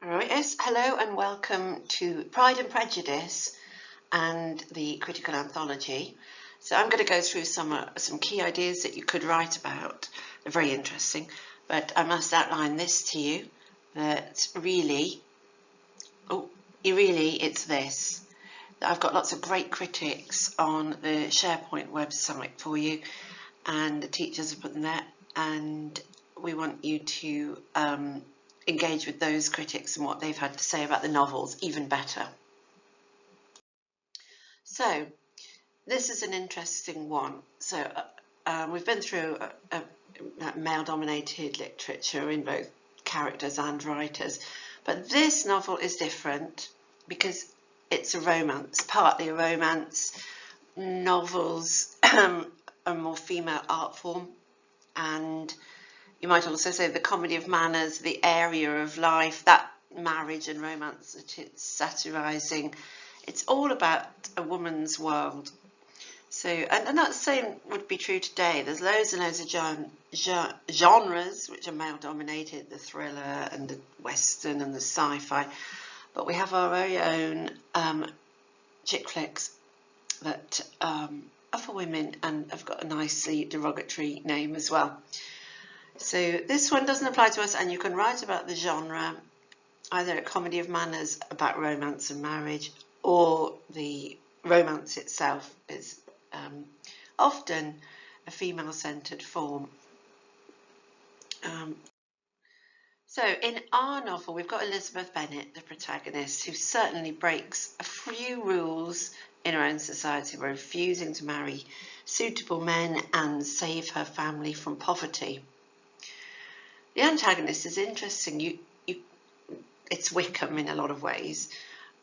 All right, yes, hello and welcome to Pride and Prejudice and the critical anthology. So I'm going to go through some key ideas that you could write about. They're very interesting, but I must outline this to you that really it's this. I've got lots of great critics on the SharePoint website for you, and the teachers have put them there, and we want you to engage with those critics and what they've had to say about the novels even better. So this is an interesting one. So we've been through male-dominated literature in both characters and writers, but this novel is different because it's a romance, partly a romance. Novels are a more female art form, and you might also say the comedy of manners, the area of life, that marriage and romance that it's satirising. It's all about a woman's world. So, and that same would be true today. There's loads and loads of genres which are male dominated, the thriller and the western and the sci-fi. But we have our very own chick flicks that are for women and have got a nicely derogatory name as well. So this one doesn't apply to us, and you can write about the genre, either a comedy of manners about romance and marriage, or the romance itself is often a female-centred form. So in our novel, we've got Elizabeth Bennet, the protagonist, who certainly breaks a few rules in her own society by refusing to marry suitable men and save her family from poverty. The antagonist is interesting. It's Wickham in a lot of ways,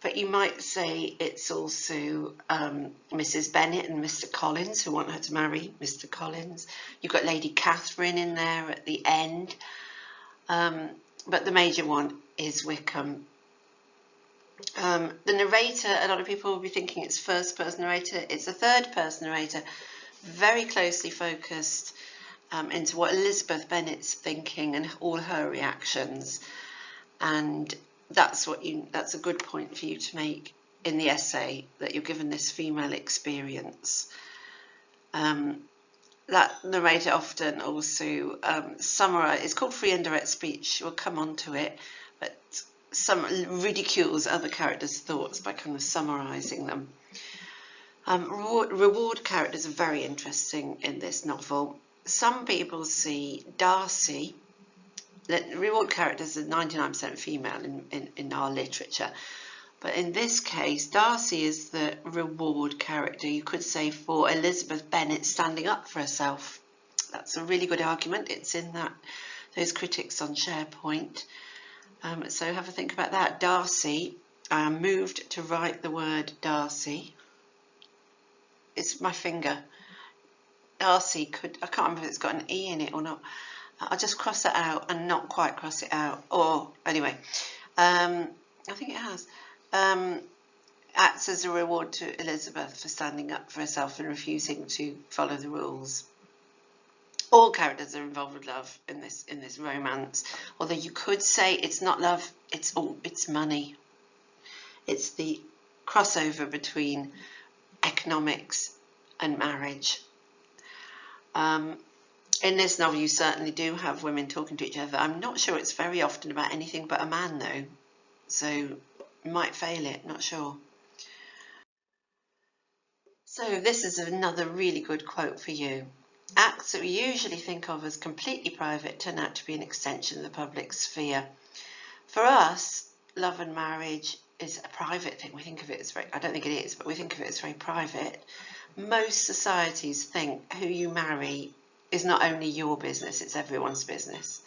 but you might say it's also Mrs. Bennet and Mr. Collins, who want her to marry Mr. Collins. You've got Lady Catherine in there at the end, but the major one is Wickham. The narrator, a lot of people will be thinking it's first-person narrator. It's a third-person narrator, very closely focused into what Elizabeth Bennet's thinking and all her reactions, and that's a good point for you to make in the essay, that you're given this female experience. That narrator often also summarizes. It's called free and direct speech. We'll come on to it, but some ridicules other characters' thoughts by kind of summarizing them. Reward characters are very interesting in this novel. Some people see Darcy, that reward characters are 99% female in our literature, but in this case, Darcy is the reward character, you could say, for Elizabeth Bennet standing up for herself. That's a really good argument. It's in those critics on SharePoint. So have a think about that. Darcy, I moved to write the word Darcy. It's my finger. Darcy I can't remember if it's got an E in it or not. I'll just cross it out and not quite cross it out. Or anyway, I think it has. Acts as a reward to Elizabeth for standing up for herself and refusing to follow the rules. All characters are involved with love in this romance. Although you could say it's not love, it's money. It's the crossover between economics and marriage. In this novel, you certainly do have women talking to each other. I'm not sure it's very often about anything but a man, though, so you might fail it, not sure. So this is another really good quote for you. Acts that we usually think of as completely private turn out to be an extension of the public sphere. For us, love and marriage is a private thing. We think of it as I don't think it is, but we think of it as very private. Most societies think who you marry is not only your business, it's everyone's business.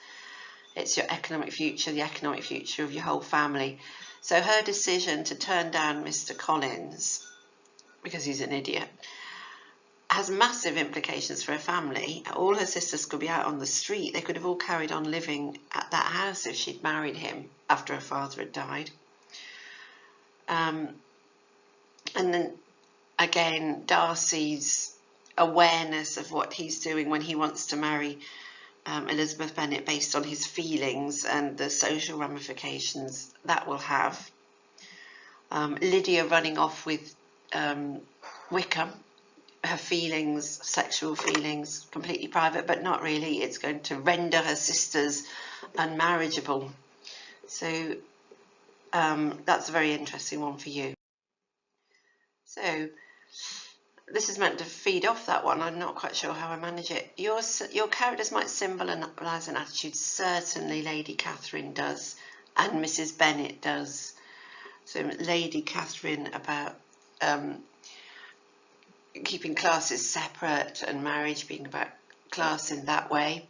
It's your economic future, the economic future of your whole family. So her decision to turn down Mr. Collins, because he's an idiot, has massive implications for her family. All her sisters could be out on the street. They could have all carried on living at that house if she'd married him after her father had died. And then again, Darcy's awareness of what he's doing when he wants to marry Elizabeth Bennet based on his feelings and the social ramifications that will have. Lydia running off with Wickham, her feelings, sexual feelings, completely private, but not really. It's going to render her sisters unmarriageable. So that's a very interesting one for you. So this is meant to feed off that one. I'm not quite sure how I manage it. Your characters might symbolise an attitude. Certainly Lady Catherine does, and Mrs. Bennet does. So Lady Catherine about keeping classes separate and marriage being about class in that way.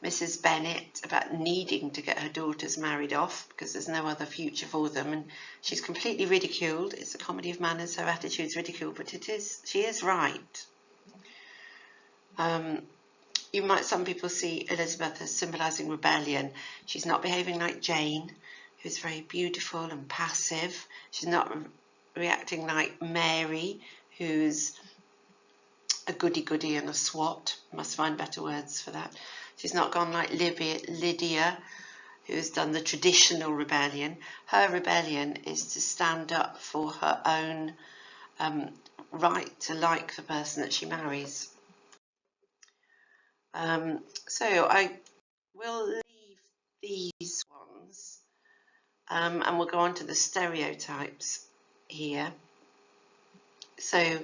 Mrs. Bennet about needing to get her daughters married off because there's no other future for them, and she's completely ridiculed. It's a comedy of manners. Her attitude's ridiculed, but she is right. Some people see Elizabeth as symbolising rebellion. She's not behaving like Jane, who's very beautiful and passive. She's not reacting like Mary, who's a goody-goody and a swot. Must find better words for that. She's not gone like Lydia, who's done the traditional rebellion. Her rebellion is to stand up for her own right to like the person that she marries. So I will leave these ones and we'll go on to the stereotypes here. So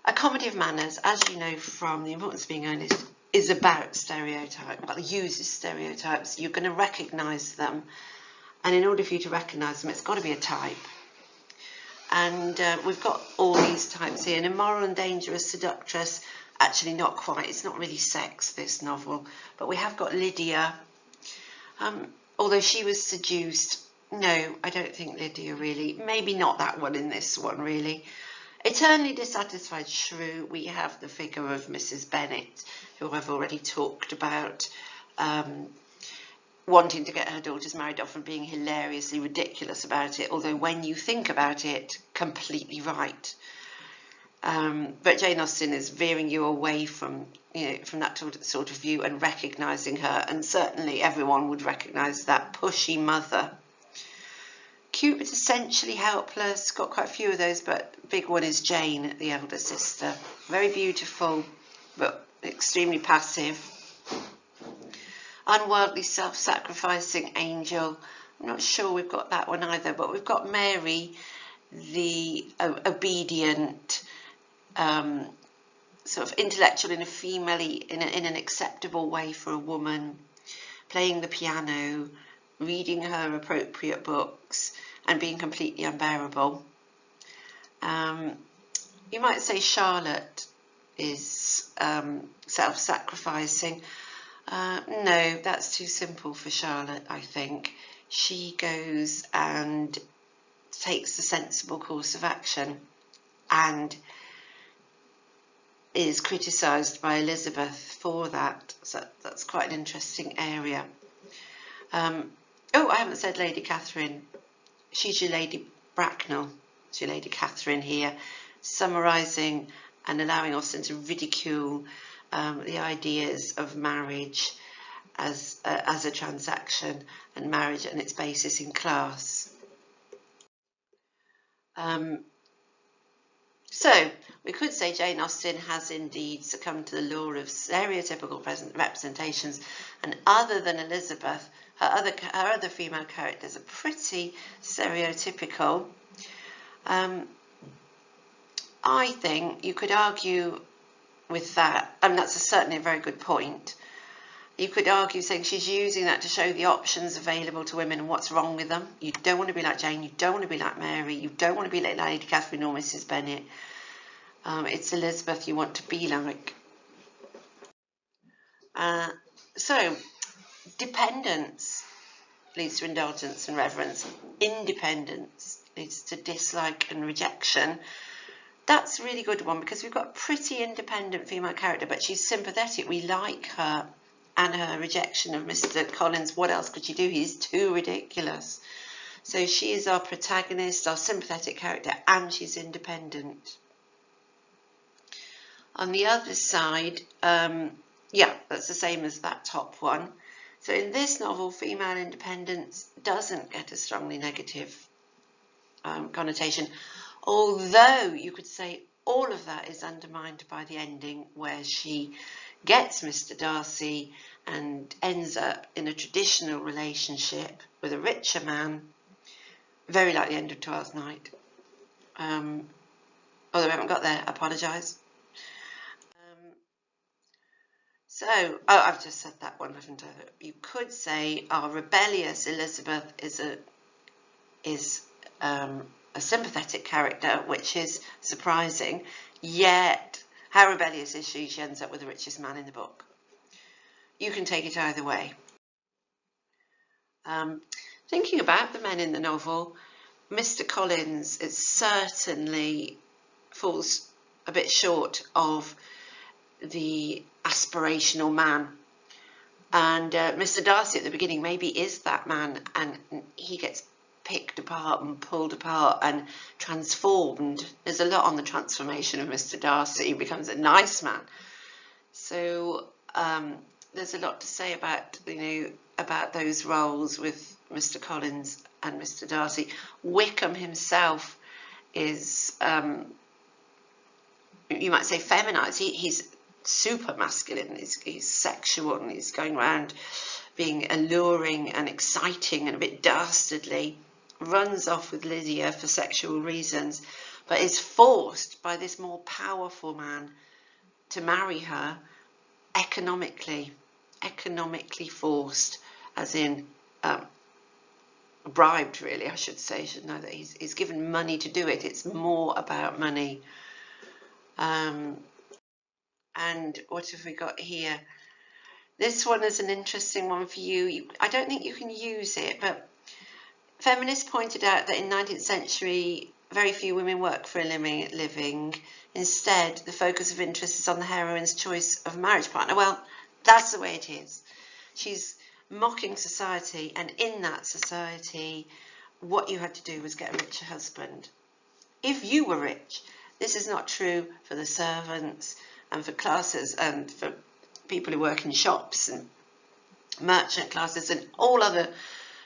a comedy of manners, as you know from The Importance of Being Earnest, is about stereotypes, well, it uses stereotypes. You're going to recognise them, and in order for you to recognise them, it's got to be a type. And we've got all these types here. An immoral and dangerous seductress, actually not quite, it's not really sex, this novel, but we have got Lydia. Although she was seduced, no, I don't think Lydia really, maybe not that one in this one really. Eternally dissatisfied shrew, we have the figure of Mrs. Bennet, who I've already talked about, wanting to get her daughters married off and being hilariously ridiculous about it, although when you think about it, completely right. But Jane Austen is veering you away from that sort of view and recognising her, and certainly everyone would recognise that pushy mother. Cute but essentially helpless, got quite a few of those, but big one is Jane, the elder sister. Very beautiful, but extremely passive. Unworldly, self-sacrificing angel. I'm not sure we've got that one either, but we've got Mary, the obedient, sort of intellectual in an acceptable way for a woman, playing the piano, reading her appropriate books, and being completely unbearable. You might say Charlotte is self-sacrificing. No, that's too simple for Charlotte, I think. She goes and takes the sensible course of action and is criticised by Elizabeth for that. So that's quite an interesting area. Oh, I haven't said Lady Catherine. She's your Lady Bracknell. It's your Lady Catherine here, summarising and allowing Austen to ridicule the ideas of marriage as a transaction, and marriage and its basis in class. So we could say Jane Austen has indeed succumbed to the law of stereotypical representations, and other than Elizabeth, her other female characters are pretty stereotypical. I think you could argue with that, and that's certainly a very good point. You could argue saying she's using that to show the options available to women and what's wrong with them. You don't want to be like Jane, you don't want to be like Mary, you don't want to be like Lady Catherine or Mrs. Bennet. It's Elizabeth you want to be like. So, dependence leads to indulgence and reverence. Independence leads to dislike and rejection. That's a really good one because we've got a pretty independent female character, but she's sympathetic. We like her, and her rejection of Mr. Collins. What else could she do? He's too ridiculous. So she is our protagonist, our sympathetic character, and she's independent. On the other side, Yeah, that's the same as that top one. So in this novel, female independence doesn't get a strongly negative connotation, although you could say all of that is undermined by the ending, where she gets Mr. Darcy and ends up in a traditional relationship with a richer man, very like the end of Twelfth Night. Although we haven't got there, apologise. So, I've just said that one, haven't I? You could say our rebellious Elizabeth is a sympathetic character, which is surprising. Yet, how rebellious is she? She ends up with the richest man in the book. You can take it either way. Thinking about the men in the novel, Mr. Collins certainly falls a bit short of the aspirational man, and Mr. Darcy at the beginning maybe is that man, and he gets picked apart and pulled apart and transformed. There's a lot on the transformation of Mr. Darcy. He becomes a nice man. So there's a lot to say about, about those roles with Mr. Collins and Mr. Darcy. Wickham himself is, you might say, feminized. He's super masculine, he's sexual, and he's going around being alluring and exciting and a bit dastardly, runs off with Lydia for sexual reasons, but is forced by this more powerful man to marry her economically forced, as in bribed, really, I should say. I should know that he's given money to do it. It's more about money. And what have we got here? This one is an interesting one for you. I don't think you can use it, but feminists pointed out that in 19th century, very few women work for a living. Instead, the focus of interest is on the heroine's choice of marriage partner. Well, that's the way it is. She's mocking society, and in that society, what you had to do was get a richer husband. If you were rich, this is not true for the servants and for classes and for people who work in shops and merchant classes and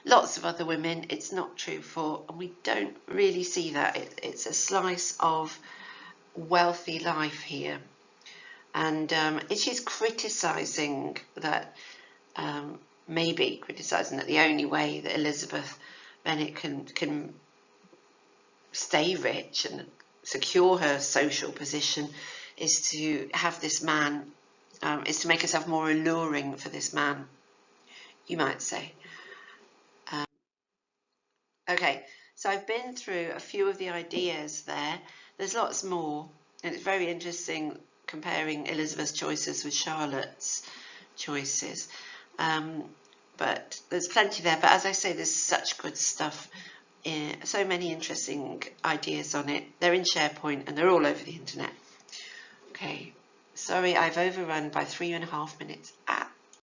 lots of other women. It's not true for, and we don't really see that. It's a slice of wealthy life here. And she's criticising that, maybe criticising that the only way that Elizabeth Bennet can stay rich and secure her social position is to have this man, is to make herself more alluring for this man, you might say. Okay, so I've been through a few of the ideas there. There's lots more, and it's very interesting comparing Elizabeth's choices with Charlotte's choices. But there's plenty there. But as I say, there's such good stuff, so many interesting ideas on it. They're in SharePoint and they're all over the internet. Okay, sorry, I've overrun by 3.5 minutes at